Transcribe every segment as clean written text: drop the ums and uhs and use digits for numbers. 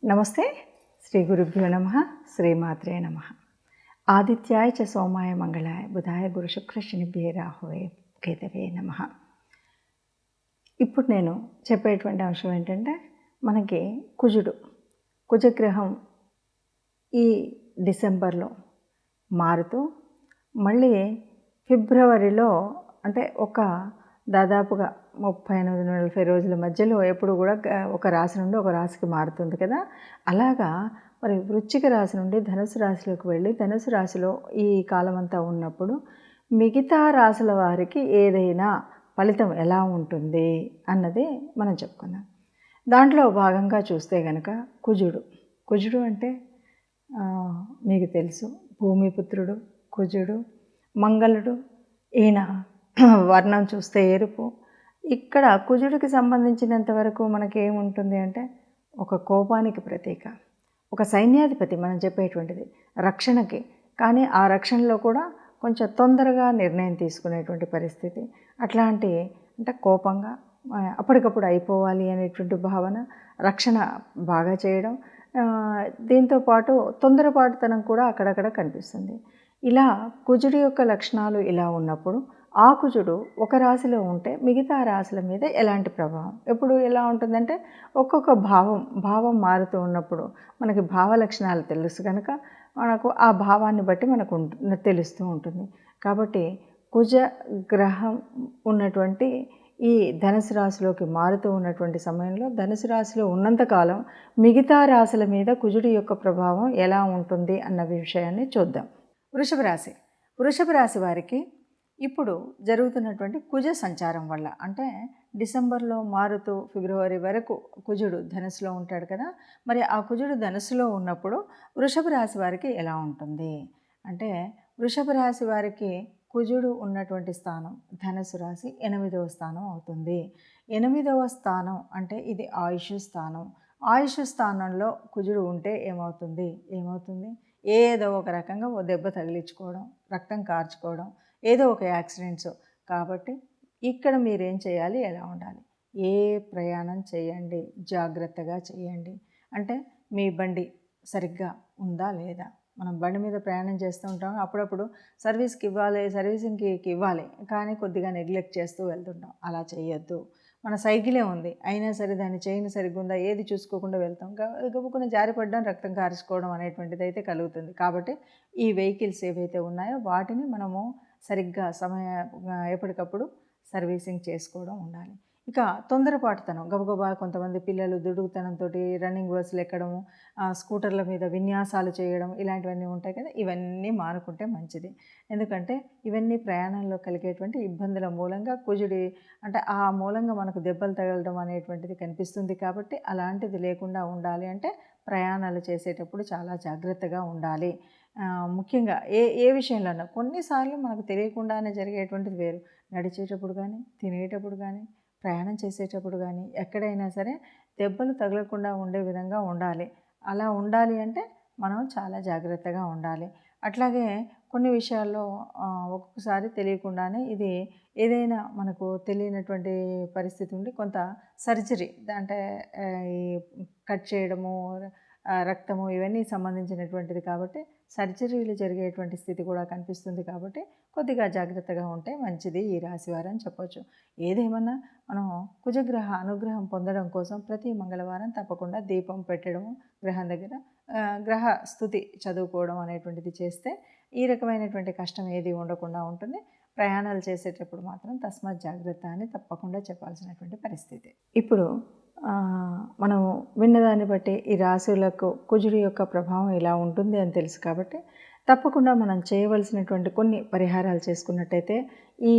నమస్తే. శ్రీ గురుభ్యో నమః. శ్రీమాత్రే నమః. ఆదిత్యాయ చ సోమాయ మంగళాయ బుధాయ గురు శుక్ర శనిభ్యే రాహవే కేతవే నమః. ఇప్పుడు నేను చెప్పేటువంటి అంశం ఏంటంటే, మనకి కుజగ్రహం ఈ డిసెంబర్లో మారుతూ మళ్ళీ ఫిబ్రవరిలో అంటే దాదాపుగా 38-40 రోజుల మధ్యలో ఎప్పుడు కూడా ఒక రాశి నుండి ఒక రాశికి మారుతుంది కదా. అలాగా మరి వృశ్చిక రాశి నుండి ధనుసు రాశిలోకి వెళ్ళి ధనుసు రాశిలో ఈ కాలం అంతా ఉన్నప్పుడు మిగతా రాశుల వారికి ఏదైనా ఫలితం ఎలా ఉంటుంది అన్నది మనం చెప్పుకుందాం. దాంట్లో భాగంగా చూస్తే కనుక కుజుడు అంటే మీకు తెలుసు, భూమిపుత్రుడు కుజుడు. మంగళుడు, ఈయన వర్ణం చూస్తే ఎరుపు. ఇక్కడ కుజుడికి సంబంధించినంత వరకు మనకి ఏముంటుంది అంటే, ఒక కోపానికి ప్రతీక, ఒక సైన్యాధిపతి మనం చెప్పేటువంటిది రక్షణకి. కానీ ఆ రక్షణలో కూడా కొంచెం తొందరగా నిర్ణయం తీసుకునేటువంటి పరిస్థితి. అట్లాంటి అంటే కోపంగా అప్పటికప్పుడు అయిపోవాలి అనేటువంటి భావన, రక్షణ బాగా చేయడం, దీంతోపాటు తొందరపాటుతనం కూడా అక్కడక్కడ కనిపిస్తుంది. ఇలా కుజుడి యొక్క లక్షణాలు ఇలా ఉన్నప్పుడు ఆ కుజుడు ఒక రాశిలో ఉంటే మిగతా రాశుల మీద ఎలాంటి ప్రభావం ఎప్పుడు ఎలా ఉంటుందంటే, ఒక్కొక్క భావం మారుతూ ఉన్నప్పుడు మనకి భావ లక్షణాలు తెలుసు కనుక మనకు ఆ భావాన్ని బట్టి మనకు తెలుస్తూ ఉంటుంది. కాబట్టి కుజ గ్రహం ఉన్నటువంటి ఈ ధనుసు రాశిలోకి మారుతూ ఉన్నటువంటి సమయంలో ధనుసు రాశిలో ఉన్నంతకాలం మిగతా రాశుల మీద కుజుడి యొక్క ప్రభావం ఎలా ఉంటుంది అన్న విషయాన్ని చూద్దాం. వృషభ రాశి వారికి ఇప్పుడు జరుగుతున్నటువంటి కుజ సంచారం వల్ల, అంటే డిసెంబర్లో మారుతూ ఫిబ్రవరి వరకు కుజుడు ధనుసులో ఉంటాడు కదా. మరి ఆ కుజుడు ధనుసులో ఉన్నప్పుడు వృషభ రాశి వారికి ఎలా ఉంటుంది అంటే, వృషభ రాశి వారికి కుజుడు ఉన్నటువంటి స్థానం ధనుసు రాశి 8వ స్థానం అవుతుంది. 8వ స్థానం అంటే ఇది ఆయుష్ స్థానం. ఆయుష్ స్థానంలో కుజుడు ఉంటే ఏమవుతుంది, ఏదో ఒక రకంగా ఓ దెబ్బ తగిలించుకోవడం, రక్తం కార్చుకోవడం, ఏదో ఒక యాక్సిడెంట్స్. కాబట్టి ఇక్కడ మీరేం చేయాలి, ఎలా ఉండాలి, ఏ ప్రయాణం చేయండి జాగ్రత్తగా చేయండి. అంటే మీ బండి సరిగ్గా ఉందా లేదా. మనం బండి మీద ప్రయాణం చేస్తూ ఉంటాం, అప్పుడప్పుడు సర్వీసింగ్కి ఇవ్వాలి, కానీ కొద్దిగా నెగ్లెక్ట్ చేస్తూ వెళ్తుంటాం. అలా చేయొద్దు. మన సైకిలే ఉంది అయినా సరే దాని చైన్ సరిగ్గా ఉందా ఏది చూసుకోకుండా వెళ్తాం, గబుక్కున జారిపడడం, రక్తం కార్చుకోవడం అనేటువంటిది అయితే కలుగుతుంది. కాబట్టి ఈ వెహికల్స్ ఏవైతే ఉన్నాయో వాటిని మనము సరిగ్గా ఎప్పటికప్పుడు సర్వీసింగ్ చేసుకోవడం ఉండాలి. ఇక తొందరపాటుతనం, గబగబా కొంతమంది పిల్లలు దుడుకుతనంతో రన్నింగ్ బస్సులు ఎక్కడము, స్కూటర్ల మీద విన్యాసాలు చేయడం, ఇలాంటివన్నీ ఉంటాయి కదా. ఇవన్నీ మానుకుంటే మంచిది. ఎందుకంటే ఇవన్నీ ప్రయాణంలో కలిగేటువంటి ఇబ్బందుల మూలంగా కుజుడి అంటే ఆ మూలంగా మనకు దెబ్బలు తగలడం అనేటువంటిది కనిపిస్తుంది. కాబట్టి అలాంటిది లేకుండా ఉండాలి అంటే ప్రయాణాలు చేసేటప్పుడు చాలా జాగ్రత్తగా ఉండాలి. ముఖ్యంగా ఏ విషయంలోనూ కొన్నిసార్లు మనకు తెలియకుండానే జరిగేటువంటిది వేరు. నడిచేటప్పుడు కానీ, తినేటప్పుడు కానీ, ప్రయాణం చేసేటప్పుడు కానీ ఎక్కడైనా సరే దెబ్బలు తగలకుండా ఉండే విధంగా ఉండాలి. అలా ఉండాలి అంటే మనం చాలా జాగ్రత్తగా ఉండాలి. అట్లాగే కొన్ని విషయాల్లో ఒక్కొక్కసారి తెలియకుండానే ఇది ఏదైనా మనకు తెలియనటువంటి పరిస్థితి ఉండి కొంత సర్జరీ అంటే ఈ కట్ చేయడము, రక్తము, ఇవన్నీ సంబంధించినటువంటిది. కాబట్టి సర్జరీలు జరిగేటువంటి స్థితి కూడా కనిపిస్తుంది. కాబట్టి కొద్దిగా జాగ్రత్తగా ఉంటే మంచిది ఈ రాశివారు అని చెప్పొచ్చు. ఏదేమన్నా మనం కుజగ్రహ అనుగ్రహం పొందడం కోసం ప్రతి మంగళవారం తప్పకుండా దీపం పెట్టడము, గ్రహం దగ్గర గ్రహ స్తుతి చదువుకోవడం అనేటువంటిది చేస్తే ఈ రకమైనటువంటి కష్టం ఏది ఉండకుండా ఉంటుంది. ప్రయాణాలు చేసేటప్పుడు మాత్రం తస్మాత్ జాగ్రత్త అని తప్పకుండా చెప్పాల్సినటువంటి పరిస్థితి. ఇప్పుడు మనం విన్నదాన్ని బట్టి ఈ రాశులకు కుజుడి యొక్క ప్రభావం ఇలా ఉంటుంది అని తెలుసు. కాబట్టి తప్పకుండా మనం చేయవలసినటువంటి కొన్ని పరిహారాలు చేసుకున్నట్టయితే ఈ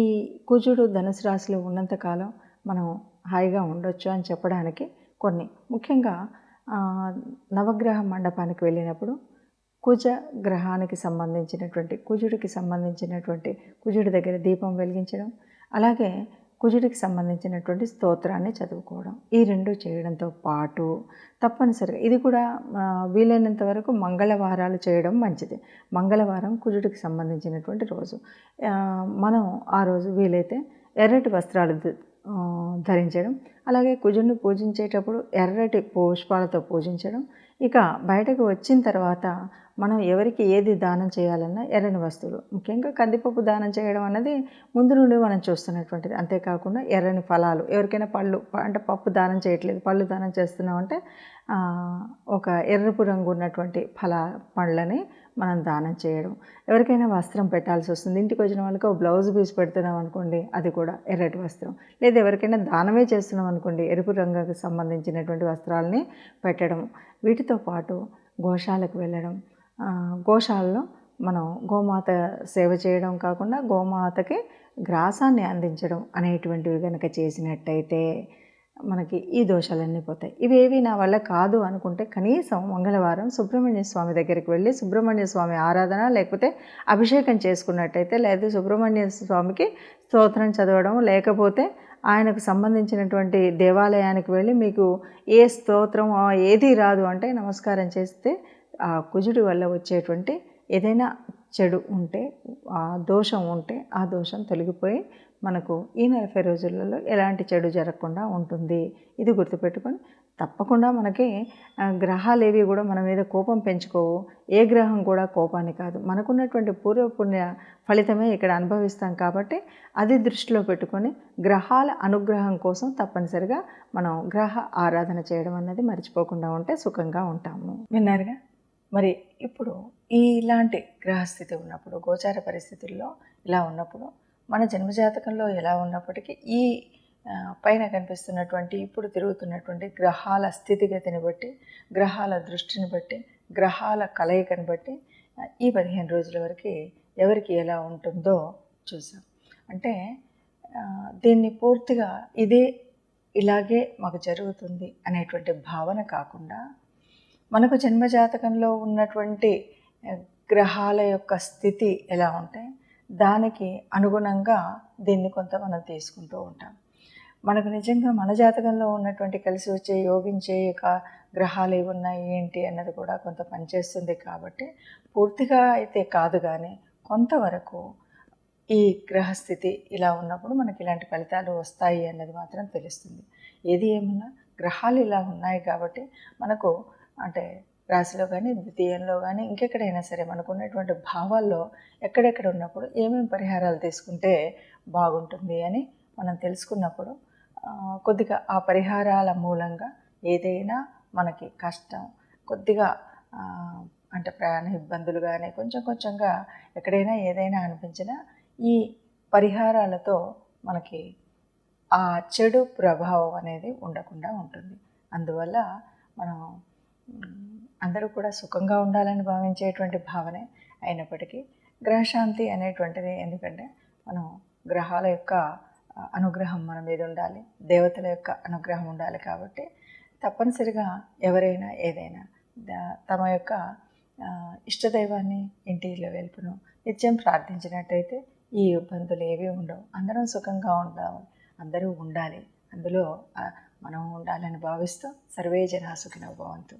కుజుడు ధనుసు రాశిలో ఉన్నంతకాలం మనం హాయిగా ఉండొచ్చు అని చెప్పడానికి కొన్ని, ముఖ్యంగా నవగ్రహ మండపానికి వెళ్ళినప్పుడు కుజుడికి సంబంధించినటువంటి కుజుడి దగ్గర దీపం వెలిగించడం, అలాగే కుజుడికి సంబంధించినటువంటి స్తోత్రాన్ని చదువుకోవడం, ఈ రెండు చేయడంతో పాటు తప్పనిసరిగా ఇది కూడా వీలైనంత వరకు మంగళవారాలు చేయడం మంచిది. మంగళవారం కుజుడికి సంబంధించినటువంటి రోజు. మనం ఆ రోజు వీలైతే ఎర్రటి వస్త్రాలు ధరించడం, అలాగే కుజుడిని పూజించేటప్పుడు ఎర్రటి పుష్పాలతో పూజించడం, ఇక బయటకు వచ్చిన తర్వాత మనం ఎవరికి ఏది దానం చేయాలన్నా ఎర్రని వస్తువులు, ముఖ్యంగా కందిపప్పు దానం చేయడం అన్నది ముందు నుండి మనం చూస్తున్నటువంటిది. అంతేకాకుండా ఎర్రని ఫలాలు, ఎవరికైనా పళ్ళు అంటే పప్పు దానం చేయట్లేదు, పళ్ళు దానం చేస్తున్నామంటే ఒక ఎర్రపు రంగు ఉన్నటువంటి పళ్ళని మనం దానం చేయడం. ఎవరికైనా వస్త్రం పెట్టాల్సి వస్తుంది, ఇంటికి వచ్చిన వాళ్ళకి ఒక బ్లౌజ్ పీస్ పెడుతున్నాం అనుకోండి, అది కూడా ఎర్రటి వస్త్రం. లేదా ఎవరికైనా దానమే చేస్తున్నాం అనుకోండి, ఎరుపు రంగుకు సంబంధించినటువంటి వస్త్రాలని పెట్టడం. వీటితో పాటు గోశాలకు వెళ్ళడం, గోశాలలో మనం గోమాత సేవ చేయడం కాకుండా గోమాతకి గ్రాసాన్ని అందించడం అనేటువంటివి కనుక చేసినట్టయితే మనకి ఈ దోషాలన్నీ పోతాయి. ఇవేవి నా వల్ల కాదు అనుకుంటే కనీసం మంగళవారం సుబ్రహ్మణ్య స్వామి దగ్గరికి వెళ్ళి సుబ్రహ్మణ్య స్వామి ఆరాధన లేకపోతే అభిషేకం చేసుకున్నట్టయితే, లేదా సుబ్రహ్మణ్య స్వామికి స్తోత్రం చదవడం, లేకపోతే ఆయనకు సంబంధించినటువంటి దేవాలయానికి వెళ్ళి మీకు ఏ స్తోత్రం ఏది రాదు అంటే నమస్కారం చేస్తే ఆ కుజుడి వల్ల వచ్చేటువంటి ఏదైనా చెడు ఉంటే, ఆ దోషం ఉంటే ఆ దోషం తొలగిపోయి మనకు ఈ 40 రోజులలో ఎలాంటి చెడు జరగకుండా ఉంటుంది. ఇది గుర్తుపెట్టుకొని తప్పకుండా మనకి గ్రహాలేవి కూడా మన మీద కోపం పెంచుకోవు. ఏ గ్రహం కూడా కోపాన్ని కాదు, మనకున్నటువంటి పూర్వపుణ్య ఫలితమే ఇక్కడ అనుభవిస్తాం. కాబట్టి అది దృష్టిలో పెట్టుకొని గ్రహాల అనుగ్రహం కోసం తప్పనిసరిగా మనం గ్రహ ఆరాధన చేయడం అన్నది మర్చిపోకుండా ఉంటే సుఖంగా ఉంటాము. విన్నారుగా? మరి ఇప్పుడు ఇలాంటి గ్రహస్థితి ఉన్నప్పుడు, గోచార పరిస్థితుల్లో ఇలా ఉన్నప్పుడు, మన జన్మజాతకంలో ఎలా ఉన్నప్పటికీ ఈ పైన కనిపిస్తున్నటువంటి ఇప్పుడు తిరుగుతున్నటువంటి గ్రహాల స్థితిగతిని బట్టి, గ్రహాల దృష్టిని బట్టి, గ్రహాల కలయికని బట్టి ఈ 15 రోజుల వరకు ఎవరికి ఎలా ఉంటుందో చూసాం. అంటే దీన్ని పూర్తిగా ఇలాగే మాకు జరుగుతుంది అనేటువంటి భావన కాకుండా, మనకు జన్మజాతకంలో ఉన్నటువంటి గ్రహాల యొక్క స్థితి ఎలా ఉంటే దానికి అనుగుణంగా దీన్ని కొంత మనం తీసుకుంటూ ఉంటాం. మనకు నిజంగా మన జాతకంలో ఉన్నటువంటి కలిసి వచ్చే యోగించే గ్రహాలు ఏవి ఉన్నాయి ఏంటి అన్నది కూడా కొంత పనిచేస్తుంది. కాబట్టి పూర్తిగా అయితే కాదు, కానీ కొంతవరకు ఈ గ్రహస్థితి ఇలా ఉన్నప్పుడు మనకి ఇలాంటి ఫలితాలు వస్తాయి అన్నది మాత్రం తెలుస్తుంది. ఏది ఏమన్నా గ్రహాలు ఇలా ఉన్నాయి కాబట్టి మనకు అంటే రాశిలో కానీ, ద్వితీయంలో కానీ, ఇంకెక్కడైనా సరే మనకు ఉన్నటువంటి భావాల్లో ఎక్కడెక్కడ ఉన్నప్పుడు ఏమేమి పరిహారాలు తీసుకుంటే బాగుంటుంది అని మనం తెలుసుకున్నప్పుడు కొద్దిగా ఆ పరిహారాల మూలంగా ఏదైనా మనకి కష్టం కొద్దిగా అంటే ప్రయాణ ఇబ్బందులు కానీ కొంచెంగా ఎక్కడైనా ఏదైనా అనిపించినా ఈ పరిహారాలతో మనకి ఆ చెడు ప్రభావం అనేది ఉండకుండా ఉంటుంది. అందువల్ల మనం అందరూ కూడా సుఖంగా ఉండాలని భావించేటువంటి భావనే అయినప్పటికీ గ్రహశాంతి అనేటువంటిది, ఎందుకంటే మనం గ్రహాల యొక్క అనుగ్రహం మన మీద ఉండాలి, దేవతల యొక్క అనుగ్రహం ఉండాలి. కాబట్టి తప్పనిసరిగా ఎవరైనా ఏదైనా తమ యొక్క ఇష్టదైవాన్ని ఇంటిలో వెలుపును నిత్యం ప్రార్థించినట్టయితే ఈ ఇబ్బందులు ఏవి ఉండవు. అందరం సుఖంగా ఉండాలి, అందరూ ఉండాలి, అందులో మనం ఉండాలని భావిస్తూ సర్వే జనా సుఖినో భవంతు.